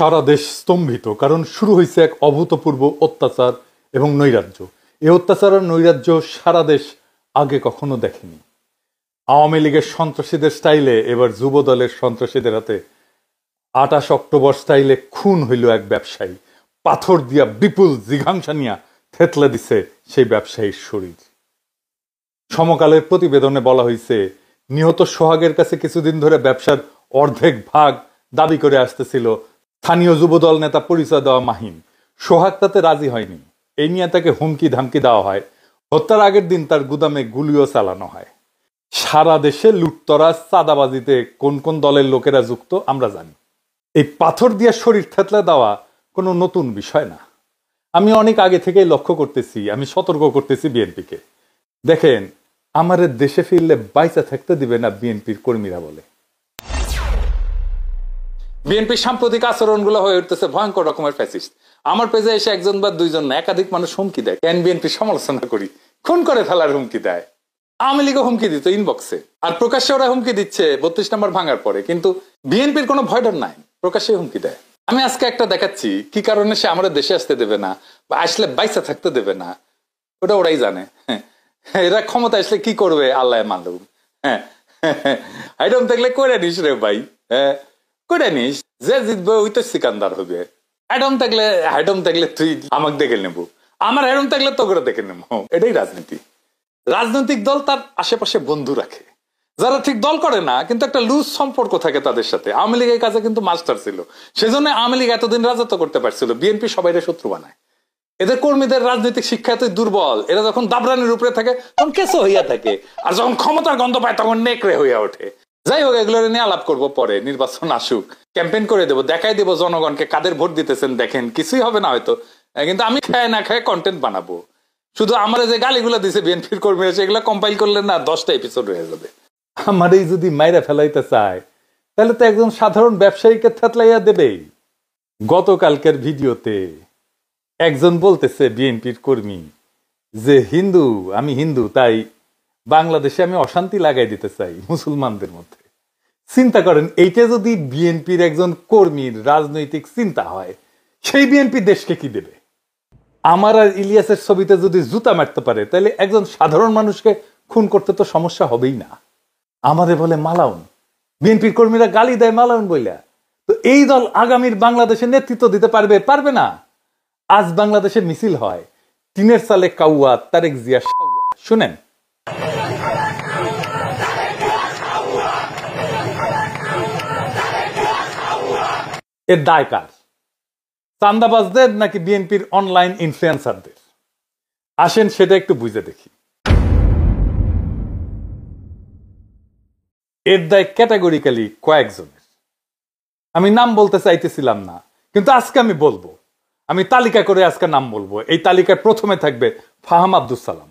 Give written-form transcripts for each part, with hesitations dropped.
সারা দেশ স্তম্ভিত, কারণ শুরু হয়েছে এক অভূতপূর্ব অত্যাচার এবং নৈরাজ্য। এই অত্যাচার আর নৈরাজ্য সারা দেশ আগে কখনো দেখেনি। আওয়ামী লীগের সন্ত্রাসীদের স্টাইলে এবার যুব দলের সন্ত্রাসীদের হাতে 28 অক্টোবর স্টাইলে খুন হইল এক ব্যবসায়ী। পাথর দিয়া বিপুল জিঘাংসা নিয়া থেতলে দিছে সেই ব্যবসায়ীর শরীর। সমকালের প্রতিবেদনে বলা হয়েছে, নিহত সোহাগের কাছে কিছুদিন ধরে ব্যবসার অর্ধেক ভাগ দাবি করে আসতেছিল স্থানীয় যুবদল নেতা পরিচয় দেওয়া মাহিন। সোহাগ তাতে রাজি হয়নি। এই নিয়ে তাকে হুমকি ধামকি দেওয়া হয়। হত্যার আগের দিন তার গুদামে গুলিও চালানো হয়। সারা দেশে লুটতরাজ চাঁদাবাজিতে কোন কোন দলের লোকেরা যুক্ত আমরা জানি। এই পাথর দিয়ে শরীর থেতলে দেওয়া কোনো নতুন বিষয় না। আমি অনেক আগে থেকেই লক্ষ্য করতেছি, আমি সতর্ক করতেছি বিএনপিকে। দেখেন, আমাদের দেশে ফিরলে বাইচা থাকতে দিবে না বিএনপির কর্মীরা বলে। বিএনপির সাম্প্রতিক আচরণগুলো হয়ে উঠতেছে ভয়ঙ্কর রকমের ফ্যাসিস্ট। আমার পেজে এসে একজন বা দুইজন না, একাধিক মানুষ হুমকি দেয়। কেন বিএনপির সমালোচনা করি? খুন করে ফেলার হুমকি দেয়। আওয়ামী লীগও হুমকি দিত ইনবক্সে, আর প্রকাশ্যে ওরা হুমকি দিচ্ছে 32 নম্বর ভাঙার পরে। কিন্তু বিএনপির কোনো ভয় ডর নাই, প্রকাশ্যে হুমকি দেয়। আমি আজকে একটা দেখাচ্ছি কি কারণে সে আমাদের দেশে আসতে দেবে না বা আসলে বাইসা থাকতে দেবে না, ওটা ওরাই জানে। এরা ক্ষমতা আসলে কি করবে আল্লাহ মালুম। হাইডম থাকলে করে নিস রে ভাই, করে নিস। যে জিতবে ওই তো সিকান্দার হবে। হাইডম থাকলে তুই আমাকে দেখে নেবো, আমার হাইডম থাকলে তো করে দেখে নেবো। এটাই রাজনীতি। রাজনৈতিক দল তার আশেপাশে বন্ধু রাখে, যারা ঠিক দল করে না কিন্তু একটা লুজ সম্পর্ক থাকে তাদের সাথে। আওয়ামী লীগের কাছে কিন্তু মাস্টার ছিল, সেজন্য আওয়ামী লীগ এতদিন রাজত্ব করতে পারছিল। বিএনপি সবাইরে শত্রু বানায়। এদের কর্মীদের রাজনৈতিক শিক্ষা এত দুর্বল, এরা যখন দাবরানির উপরে থাকে তখন কেসো হইয়া থাকে, আর যখন ক্ষমতার গন্ধ পায় তখন নেকড়ে হইয়া ওঠে। যাই হোক, এগুলো নিয়ে আলাপ করবো পরে। নির্বাচন আসুক, ক্যাম্পেইন করে দেবো, দেখাই দেবো জনগণকে কাদের ভোট দিতেছেন। দেখেন, কিছুই হবে না হয়তো, কিন্তু আমি খায় না খায় কন্টেন্ট বানাবো। শুধু আমার যে গালিগুলো দিছে বিএনপির কর্মীরা, সেগুলো কম্পাইল করলে না 10টা এপিসোড হয়ে যাবে। আমার এই যদি মাইরা ফেলাইতে চায় তাহলে তো একজন সাধারণ ব্যবসায়ীকে থেতলাইয়া দেবেই। গতকালকের ভিডিওতে একজন বলতেছে, বিএনপির কর্মী, যে হিন্দু, আমি হিন্দু, তাই বাংলাদেশে আমি অশান্তি লাগাই দিতে চাই মুসলমানদের মধ্যে। চিন্তা করেন, এইটা যদি বিএনপির একজন কর্মীর রাজনৈতিক চিন্তা হয়, সেই বিএনপি দেশকে কি দেবে? আমার আর ইলিয়াসের ছবিতে যদি জুতা মারতে পারে, তাহলে একজন সাধারণ মানুষকে খুন করতে তো সমস্যা হবেই না। আমাদের বলে মালাউন, বিএনপির কর্মীরা গালি দেয় মালাউন বইলা। তো এই দল আগামীর বাংলাদেশে নেতৃত্ব দিতে পারবে? পারবে না। আজ বাংলাদেশে মিছিল হয়, টিনের সালে কাউয়া, তারেক জিয়া সাউয়া। শুনেন, এর দায় কার? চান্দাবাজদের নাকি বিএনপির অনলাইন ইনফ্লুয়েন্সারদের? আসেন সেটা একটু বুঝে দেখি। এর দায় ক্যাটাগরিক্যালি কয়েকজনের। আমি নাম বলতে চাইতেছিলাম না, কিন্তু আজকে আমি বলবো। আমি তালিকা করে আজকে নাম বলবো। এই তালিকায় প্রথমে থাকবে ফাহাম আব্দুল সালাম,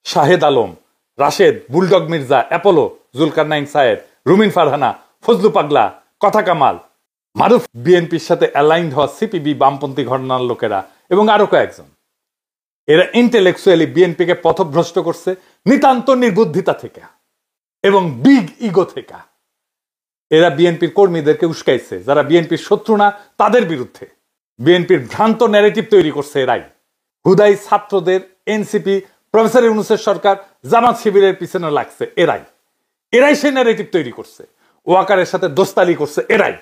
শাহেদ আলম, রাশেদ, বুলডগ মির্জা, অ্যাপোলো, জুলকারনাইন সায়েদ, রুমিন ফারহানা, ফজলু পাগলা, কথা কামাল, মারুফ, বিএনপির সাথে অ্যালাইন্ড হওয়া সিপিবি বামপন্থী ঘটনার লোকেরা এবং আরো কয়েকজন। এরা ইন্টেলেকচুয়ালি বিএনপিকে পথভ্রষ্ট করছে নিতান্ত নির্বুদ্ধিতা থেকে এবং বিগ ইগো থেকে। এরা বিএনপির কর্মীদেরকে উস্কাইছে, যারা বিএনপির শত্রু না তাদের বিরুদ্ধে। বিএনপির ভ্রান্ত ন্যারেটিভ তৈরি করছে এরাই। হুদাই ছাত্রদের, এনসিপি, প্রফেসর ইউনূসের সরকার, জামাত শিবিরের পিছনে লাগছে এরাই সেই ন্যারেটিভ তৈরি করছে। ওয়াকারের সাথে দোস্তালি করছে এরাই।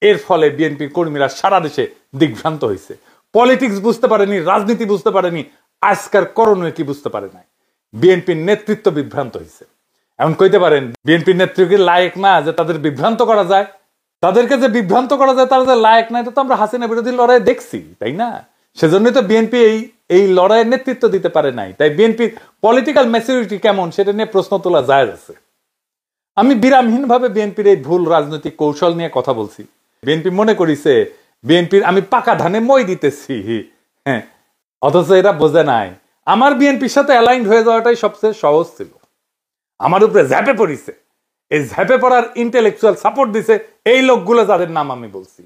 এর ফলে বিএনপির কর্মীরা সারা দেশে দিগ্ভ্রান্ত হয়েছে। পলিটিক্স বুঝতে পারেনি, রাজনীতি বুঝতে পারেনি, আজকার করণীয় কি বুঝতে পারে নাই। বিএনপির নেতৃত্ব বিভ্রান্ত হয়েছে। এমন কইতে পারেন বিএনপির নেতৃত্ব লায়ক না যে তাদের বিভ্রান্ত করা যায়? তাদেরকে যে বিভ্রান্ত করা যায় তারা যে লায়ক না, এটা তো আমরা হাসিনা বিরোধী লড়াই দেখছি, তাই না? সেজন্যই তো বিএনপি এই লড়াইয়ের নেতৃত্ব দিতে পারে নাই। তাই বিএনপির পলিটিক্যাল ম্যাচুরিটি কেমন সেটা নিয়ে প্রশ্ন তোলা যায় আছে। আমি বিরামহীন ভাবে বিএনপির এই ভুল রাজনৈতিক কৌশল নিয়ে কথা বলছি। বিএনপি মনে করিছে বিএনপির আমি পাকা ধানে মই দিতেছি, হ্যাঁ, অথচ এরা বোঝে নাই আমার বিএনপির সাথে অ্যালাইন্ড হয়ে যাওয়াটাই সবচেয়ে সহজ ছিল। আমার উপরে ঝ্যাপে পড়িছে। এই ঝ্যাপে পড়ার ইন্টেলেকচুয়াল সাপোর্ট দিছে এই লোকগুলো যাদের নাম আমি বলছি।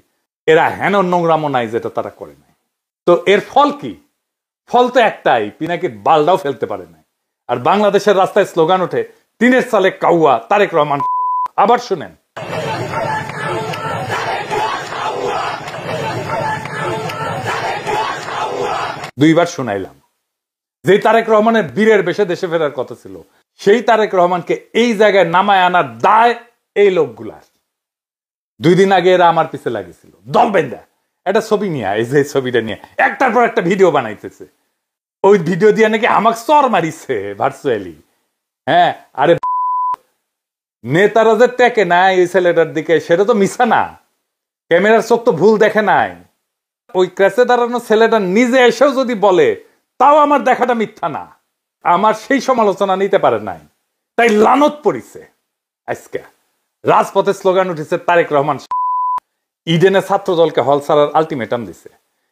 এরা হেন নোংরামো নাই যেটা তারা করে নাই। তো এর ফল কি? ফল তো একটাই, পিনাকির বালটাও ফেলতে পারে নাই। আর বাংলাদেশের রাস্তায় স্লোগান ওঠে, টিনের সালে কাউয়া, তারেক রহমান। আবার শুনেন, 2বার শুনাইলাম। যে তারেক রহমানের বীরের বেশে দেশে ফেরার কথা ছিল, সেই তারেক রহমানকে এই জায়গায় নামায় আনার দায় এই লোকগুলার। 2 দিন আগে এরা আমার পিছে লাগিয়েছিল দল বেঁধে একটা ছবি নিয়ে, এই যে ছবিটা নিয়ে একটার পর একটা ভিডিও বানাইতেছে। ওই ভিডিও দিয়ে নাকি আমাকে চর মারিছে ভার্চুয়ালি। হ্যাঁ, আরে নেতারা যে টেকে নাই ওই ছেলেটার দিকে, সেটা তো মিছা না। ক্যামেরার চোখ তো ভুল দেখে নাই। ওই ক্রেসে দাঁড়ানো ছেলেটা নিজে এসেও যদি বলে, তাও আমার দেখাটা মিথ্যা না। আমার সেই সমালোচনা নিতে পারে নাই, তাই লানত পড়িছে। আজকে রাজপথে স্লোগান উঠেছে তারেক রহমান। ইডেনে ছাত্র দলকে হল ছাড়ার আলটিমেটাম দিছে।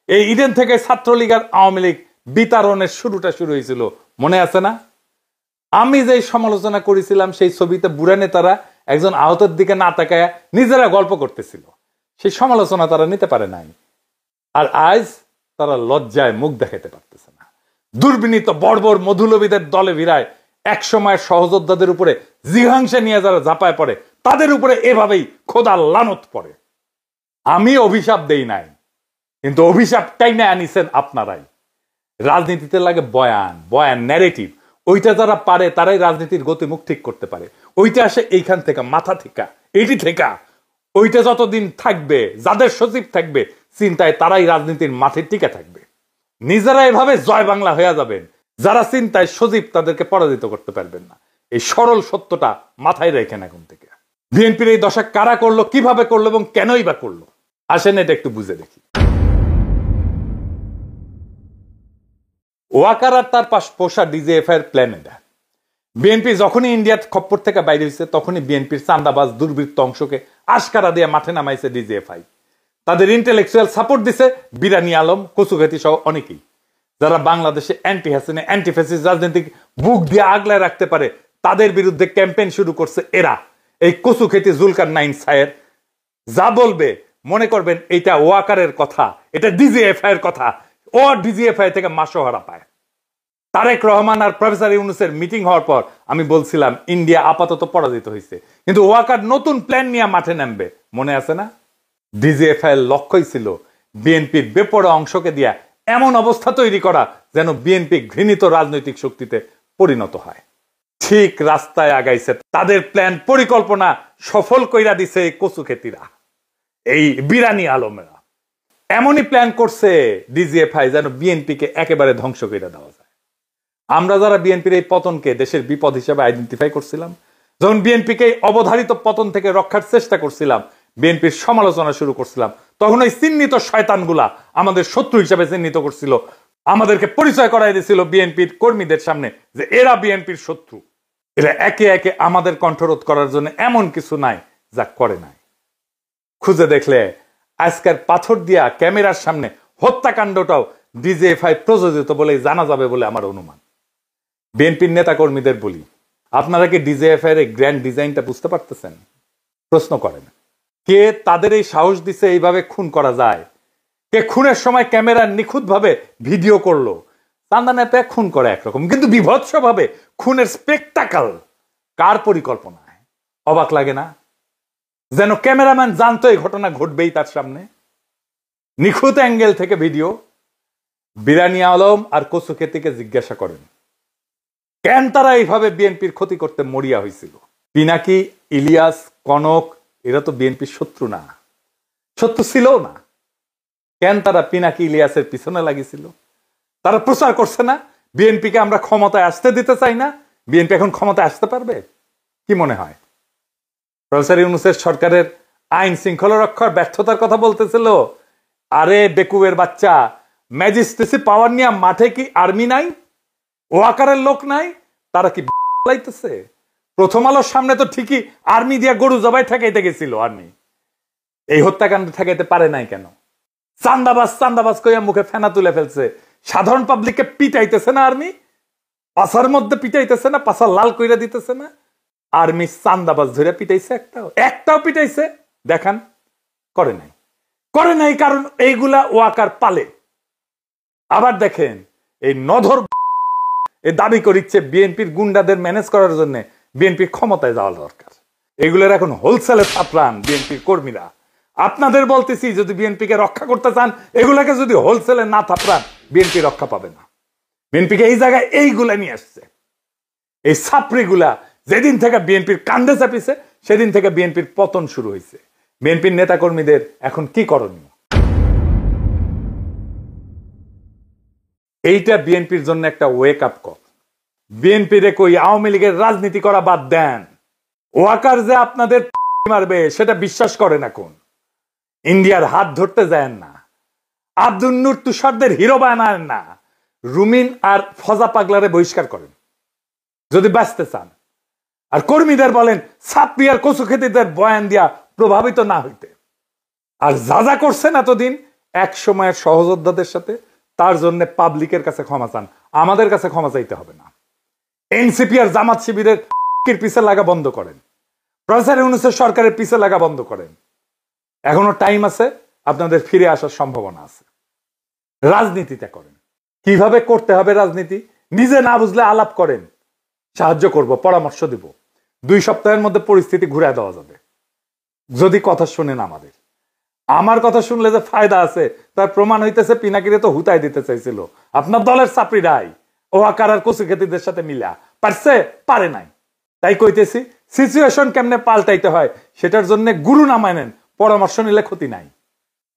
এই ইডেন থেকে ছাত্রলীগ আর আওয়ামী লীগ বিতাড়নের শুরুটা শুরু হয়েছিল, মনে আছে না? আমি যে সমালোচনা করেছিলাম, সেই ছবিতে বুড়া নেতারা একজন আহতের দিকে না তাকায় নিজেরা গল্প করতেছিল, সেই সমালোচনা তারা নিতে পারে নাই। আর আজ তারা লজ্জায় মুখ দেখাতে পারতেছে না। দুর্বিনীত বর্বর মধুলবীদের দলে ভিড়ায় এক সময়ের সহযোদ্ধাদের উপরে জিঘাংসা নিয়ে যারা ঝাঁপায় পড়ে, তাদের উপরে এভাবেই খোদা লানত পড়ে। আমি অভিশাপ দেই নাই, কিন্তু অভিশাপটাই না আনিছেন আপনারাই। রাজনীতিতে লাগে বয়ান, ন্যারেটিভ। ওইটা যারা পারে তারাই রাজনীতির গতিমুখ ঠিক করতে পারে। ওইটা আসে এইখান থেকে, মাথা থেকে, এটি থেকে। ওইটা যতদিন থাকবে, যাদের সচিব থাকবে চিন্তায়, তারাই রাজনীতির মাঠে টিকে থাকবে। নিজেরা এভাবে জয় বাংলা হয়ে যাবেন, যারা চিন্তায় সজীব তাদেরকে পরাজিত করতে পারবেন না। এই সরল সত্যটা মাথায় রেখেন এখন থেকে। বিএনপির এই দশা কারা করলো, কিভাবে করলো এবং কেনই বা করলো, আসেন এটা একটু বুঝে দেখি। ওয়াকার আর তার পাশ পোষা ডিজিএফআই এর প্ল্যান এটা। বিএনপি যখনই ইন্ডিয়ার খপ্পর থেকে বাইরে হয়েছে, তখনই বিএনপির চান্দাবাজ দুর্বৃত্ত অংশকে আশকারা দিয়ে মাঠে নামাইছে ডিজিএফআই। তাদের ইন্টেলেকচুয়াল সাপোর্ট দিছে বিরানি আলম, কচুঘাতি সহ অনেকেই, যারা বাংলাদেশে অ্যান্টি হাসিনা, অ্যান্টি ফ্যাসিস্ট রাজনীতি বুক দিয়ে আগলায় রাখতে পারে, তাদের বিরুদ্ধে ক্যাম্পেইন শুরু করছে এরা। এই কচুখেতি জুলকার নাইন সায়ের যা বলবে মনে করবেন এটা ওয়াকারের কথা, এটা ডিজিএফআই এর কথা। ও ডিজিএফআই থেকে মাসোহারা পায়। তারেক রহমান আর প্রফেসর ইউনূসের মিটিং হওয়ার পর আমি বলছিলাম ইন্ডিয়া আপাতত পরাজিত হয়েছে, কিন্তু ওয়াকার নতুন প্ল্যান নিয়ে মাঠে নামবে, মনে আছে না? ডিজিএফআই এর লক্ষ্যই ছিল বিএনপির বেপরোয়া অংশকে দিয়া এমন অবস্থা তৈরি করা যেন বিএনপি ঘৃণিত রাজনৈতিক শক্তিতে পরিণত হয়। ঠিক রাস্তায় আগাইছে। তাদের প্ল্যান পরিকল্পনা সফল কইরা দিছে এই কচুখেতিরা, এই বিরানি আলমেরা। এমনই প্ল্যান করছে ডিজিএফআই যেন বিএনপিকে একেবারে ধ্বংস করে দেওয়া যায়। আমরা যারা বিএনপির এই পতনকে দেশের বিপদ হিসেবে আইডেন্টিফাই করছিলাম, যখন বিএনপিকে অবধারিত পতন থেকে রক্ষার চেষ্টা করছিলাম, বিএনপির সমালোচনা শুরু করছিলাম, তখন ওই চিহ্নিত শয়তানগুলা আমাদের শত্রু হিসেবে চিহ্নিত করছিল, আমাদেরকে পরিচয় করাই দিয়েছিল বিএনপির কর্মীদের সামনে যে এরা বিএনপির শত্রু। এরা একে একে আমাদের কণ্ঠরোধ করার জন্য এমন কিছু নাই যা করে নাই। খুঁজে দেখলে আজকের পাথর দিয়া ক্যামেরার সামনে হত্যাকাণ্ডটাও ডিজিএফআই প্রযোজিত বলে জানা যাবে বলে আমার অনুমান। বিএনপির নেতা কর্মীদের বলি, আপনারা কি ডিজিএফআই এর গ্র্যান্ড ডিজাইনটা বুঝতে পারতেছেন? প্রশ্ন করেন, কে তাদের এই সাহস দিছে এইভাবে খুন করা যায়? কে খুনের সময় ক্যামেরা নিখুঁত ভাবে ভিডিও করলো? চান্দা নেপে খুন করে একরকম, কিন্তু বিভৎস ভাবে খুনের স্পেকটাকল কার পরিকল্পনায়? অবাক লাগে না? যেন ক্যামেরাম্যান জানতো এই ঘটনা ঘটবেই তার সামনে। নিখুঁত অ্যাঙ্গেল থেকে ভিডিও। বিরানি আলম আর কচুখেতিকে জিজ্ঞাসা করেন কেন তারা এইভাবে বিএনপির ক্ষতি করতে মরিয়া হয়েছিল। পিনাকি, ইলিয়াস, কনক এরা তো বিএনপির শত্রু না, শত্রু ছিল না। কেন তারা পিনাকি ইলিয়াসের পিছনে লাগিয়েছিল? তারা প্রচার করছে না বিএনপিকে আমরা ক্ষমতায় আসতে দিতে চাই না। বিএনপি এখন ক্ষমতায় আসতে পারবে? কি মনে হয়? প্রফেসর ইউনূসের সরকারের আইন শৃঙ্খলা রক্ষার ব্যর্থতার কথা বলতেছিল। আরে বেকুবের বাচ্চা, ম্যাজিস্ট্রেসি পাওয়ার নিয়ে মাঠে কি আর্মি নাই? ওয়াকারের লোক নাই? তারা কি লাইতেছে? প্রথম আলোর সামনে তো ঠিকই আর্মি দিয়া গরু জবাই ঠেকাইতে গেছিল। আর্মি এই হত্যাকাণ্ড ঠেকাইতে পারে নাই কেন? চান্দাবাজ কইয়া মুখে ফেনা তুলে ফেলছে। সাধারণ পাবলিককে পিটাইতেছে না আর্মি? পাশার মধ্যে পিটাইতেছে না? পাশা লাল কইরা দিতেছে না? আর্মি চান্দাবাজ ধরে পিটাইছে? একটাও পিটাইছে দেখান? করে নাই কারণ এইগুলা ওয়াকার পালে। আবার দেখেন এই নধর এই দাবি করিচ্ছে বিএনপির গুন্ডাদের ম্যানেজ করার জন্য বিএনপির ক্ষমতায় যাওয়া দরকার। এগুলোর এখন হোলসেলে ছাপরান বিএনপির কর্মীরা। আপনাদের বলতেছি, যদি বিএনপিকে রক্ষা করতে চান, এগুলাকে যদি হোলসেলে না থাপড়ান, বিএনপি রক্ষা পাবে না। বিএনপিকে এই জায়গায় এইগুলা নিয়ে আসছে, এই ছাপড়িগুলা। যেদিন থেকে বিএনপির কান্দে চাপিছে, সেদিন থেকে বিএনপির পতন শুরু হয়েছে। বিএনপির নেতাকর্মীদের এখন কি করণীয়? এইটা বিএনপির জন্য একটা ওয়েক আপ কল। বিএনপির কই আওয়ামী লীগের রাজনীতি করা বাদ দেন। ওয়াকার যে আপনাদের মারবে সেটা বিশ্বাস করেন এখন। ইন্ডিয়ার হাত ধরতে যায় না, আব্দুল নূর তুষারদের হিরো বানায় না, রুমিন আর ফজা পাগলারে বহিষ্কার করেন যদি বাঁচতে চান। আর কর্মীদের বলেন ছাত্রী আর কচু খেতিদের বয়ান দিয়া প্রভাবিত না হইতে। আর যা যা করছেন এতদিন এক সময়ের সহযোদ্ধাদের সাথে, তার জন্য পাবলিকের কাছে ক্ষমা চান, আমাদের কাছে ক্ষমা চাইতে হবে না। এনসিপি আর জামাত শিবিরের পিছে লাগা বন্ধ করেন, প্রফেসর ইউনূসের সরকারের পিছে লাগা বন্ধ করেন। এখনো টাইম আছে, আপনাদের ফিরে আসার সম্ভাবনা আছে। রাজনীতিটা করেন, কিভাবে করতে হবে রাজনীতি নিজে না বুঝলে আলাপ করেন, সাহায্য করব, পরামর্শ দিব। 2 সপ্তাহের মধ্যে পরিস্থিতি ঘুরে দেওয়া যাবে যদি কথা শুনেন আমাদের। আমার কথা শুনলে যে ফায়দা আছে তার প্রমাণ হইতেছে পিনাকিরে তো হুতাই দিতে চাইছিল আপনার দলের চাপড়িরাই। ওয়াকার আর কচু খেতিদের সাথে মিলা পারছে, পারে নাই। তাই কইতেছি, সিচুয়েশন কেমনে পাল্টাইতে হয় সেটার জন্য গুরু না মানেন, পরামর্শ নিলে ক্ষতি নাই।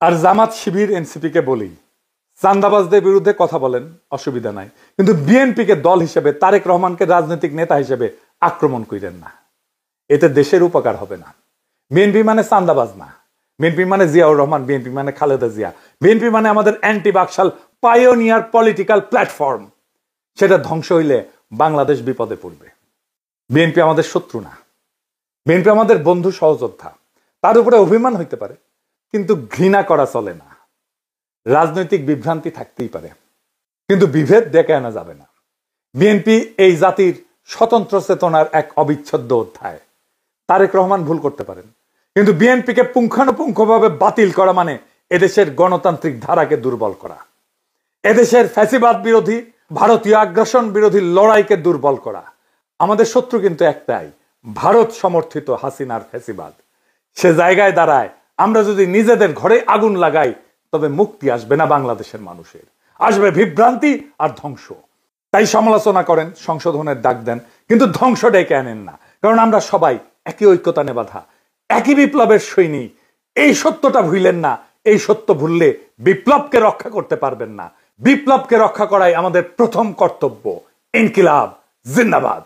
আর জামাত শিবির এনসিপি কে বলি, চান্দাবাজদের বিরুদ্ধে কথা বলেন, অসুবিধা নাই, কিন্তু বিএনপিকে দল হিসেবে, তারেক রহমানকে রাজনৈতিক নেতা হিসেবে আক্রমণ করেন না। এতে দেশের উপকার হবে না। বিএনপি মানে চান্দাবাজ না, বিএনপি মানে জিয়াউর রহমান, বিএনপি মানে খালেদা জিয়া, বিএনপি মানে আমাদের anti Baksal pioneer political platform. সেটা ধ্বংস হইলে বাংলাদেশ বিপদে পড়বে। বিএনপি আমাদের শত্রু না, বিএনপি আমাদের বন্ধু সহযোদ্ধা। তার উপরে অভিমান হইতে পারে, কিন্তু ঘৃণা করা চলে না। রাজনৈতিক বিভ্রান্তি থাকতেই পারে, কিন্তু বিভেদ ডেকে আনা যাবে না। বিএনপি এই জাতির স্বতন্ত্র চেতনার এক অবিচ্ছেদ্য অধ্যায়। তারেক রহমান ভুল করতে পারেন, কিন্তু বিএনপিকে পুঙ্খানুপুঙ্খভাবে বাতিল করা মানে এদেশের গণতান্ত্রিক ধারাকে দুর্বল করা, এদেশের ফ্যাসিবাদ বিরোধী, ভারতীয় আগ্রাসন বিরোধী লড়াইকে দুর্বল করা। আমাদের শত্রু কিন্তু একটাই, ভারত সমর্থিত হাসিনার ফ্যাসিবাদ। সে জায়গায় দাঁড়ায় আমরা যদি নিজেদের ঘরে আগুন লাগাই, তবে মুক্তি আসবে না বাংলাদেশের মানুষের, আসবে বিভ্রান্তি আর ধ্বংস। তাই সমালোচনা করেন, সংশোধনের ডাক দেন, কিন্তু ধ্বংস ডেকে আনেন না। কারণ আমরা সবাই একই ঐক্যতানে বাঁধা, একই বিপ্লবের সৈনিক। এই সত্যটা ভুলেন না। এই সত্য ভুললে বিপ্লবকে রক্ষা করতে পারবেন না। বিপ্লবকে রক্ষা করাই আমাদের প্রথম কর্তব্য। ইনকিলাব জিন্দাবাদ।